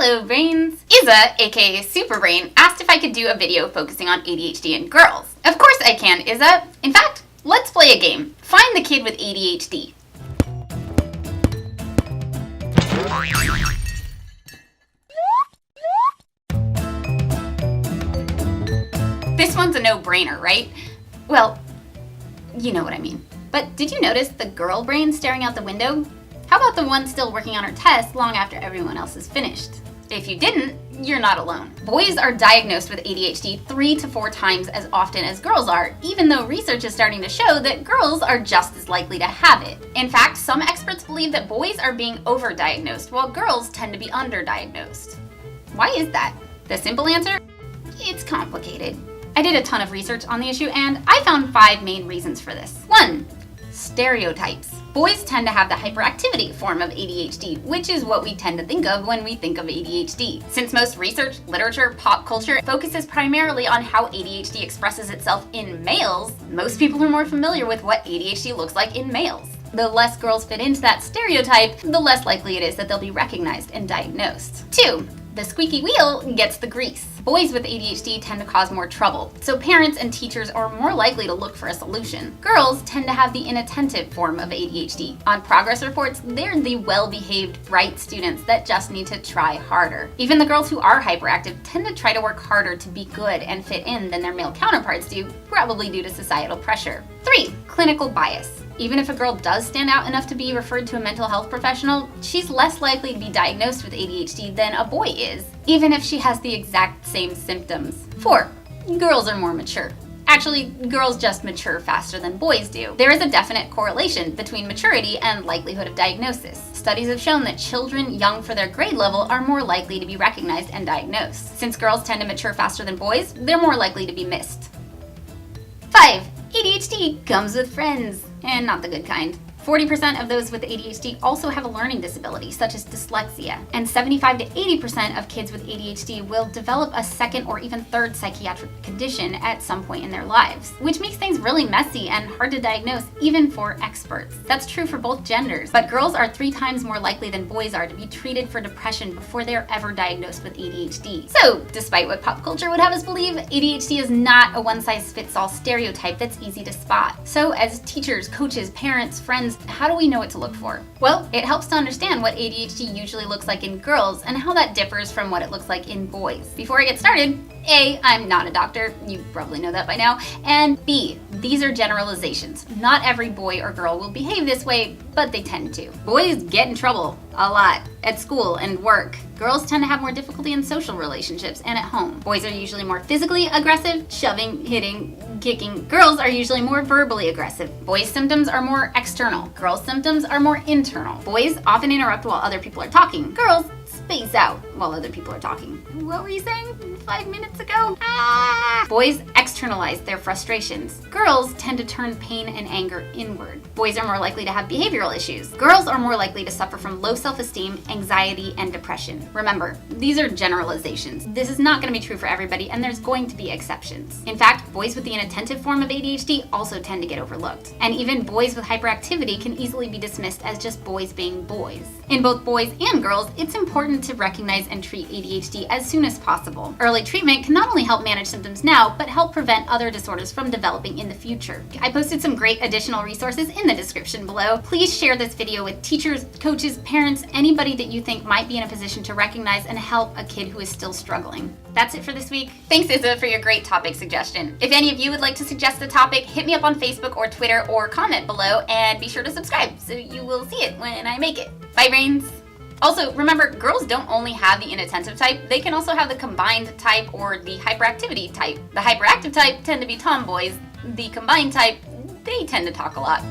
Hello brains! Izza, aka Superbrain, asked if I could do a video focusing on ADHD in girls. Of course I can, Izza! In fact, let's play a game. Find the kid with ADHD. This one's a no-brainer, right? Well, you know what I mean. But did you notice the girl brain staring out the window? How about the one still working on her test long after everyone else is finished? If you didn't, you're not alone. Boys are diagnosed with ADHD 3 to 4 times as often as girls are, even though research is starting to show that girls are just as likely to have it. In fact, some experts believe that boys are being overdiagnosed while girls tend to be underdiagnosed. Why is that? The simple answer? It's complicated. I did a ton of research on the issue and I found 5 main reasons for this. 1. Stereotypes. Boys tend to have the hyperactivity form of ADHD, which is what we tend to think of when we think of ADHD. Since most research, literature, pop culture focuses primarily on how ADHD expresses itself in males, most people are more familiar with what ADHD looks like in males. The less girls fit into that stereotype, the less likely it is that they'll be recognized and diagnosed. 2. The squeaky wheel gets the grease. Boys with ADHD tend to cause more trouble, so parents and teachers are more likely to look for a solution. Girls tend to have the inattentive form of ADHD. On progress reports, they're the well-behaved, bright students that just need to try harder. Even the girls who are hyperactive tend to try to work harder to be good and fit in than their male counterparts do, probably due to societal pressure. 3. Clinical bias. Even if a girl does stand out enough to be referred to a mental health professional, she's less likely to be diagnosed with ADHD than a boy is, even if she has the exact same symptoms. 4. Girls are more mature. Actually, girls just mature faster than boys do. There is a definite correlation between maturity and likelihood of diagnosis. Studies have shown that children young for their grade level are more likely to be recognized and diagnosed. Since girls tend to mature faster than boys, they're more likely to be missed. 5. ADHD comes with friends, and not the good kind. 40% of those with ADHD also have a learning disability, such as dyslexia, and 75 to 80% of kids with ADHD will develop a second or even third psychiatric condition at some point in their lives, which makes things really messy and hard to diagnose even for experts. That's true for both genders, but girls are 3 times more likely than boys are to be treated for depression before they're ever diagnosed with ADHD. So, despite what pop culture would have us believe, ADHD is not a one-size-fits-all stereotype that's easy to spot. So, as teachers, coaches, parents, friends, how do we know what to look for? Well, it helps to understand what ADHD usually looks like in girls and how that differs from what it looks like in boys. Before I get started, A, I'm not a doctor, you probably know that by now, and B, these are generalizations. Not every boy or girl will behave this way, but they tend to. Boys get in trouble a lot at school and work. Girls tend to have more difficulty in social relationships and at home. Boys are usually more physically aggressive, shoving, hitting, kicking. Girls are usually more verbally aggressive. Boys' symptoms are more external. Girls' symptoms are more internal. Boys often interrupt while other people are talking. Girls space out while other people are talking. What were you saying 5 minutes ago? Boys externalize their frustrations. Girls tend to turn pain and anger inward. Boys are more likely to have behavioral issues. Girls are more likely to suffer from low self-esteem, anxiety, and depression. Remember, these are generalizations. This is not going to be true for everybody, and there's going to be exceptions. In fact, boys with the inattentive form of ADHD also tend to get overlooked. And even boys with hyperactivity can easily be dismissed as just boys being boys. In both boys and girls, it's important to recognize and treat ADHD as soon as possible. Early treatment can not only help manage symptoms now, but help prevent other disorders from developing in the future. I posted some great additional resources in the description below. Please share this video with teachers, coaches, parents, anybody that you think might be in a position to recognize and help a kid who is still struggling. That's it for this week. Thanks, Izza, for your great topic suggestion. If any of you would like to suggest a topic, hit me up on Facebook or Twitter or comment below, and be sure to subscribe so you will see it when I make it. Bye, brains! Also, remember, girls don't only have the inattentive type, they can also have the combined type or the hyperactivity type. The hyperactive type tend to be tomboys. The combined type, they tend to talk a lot.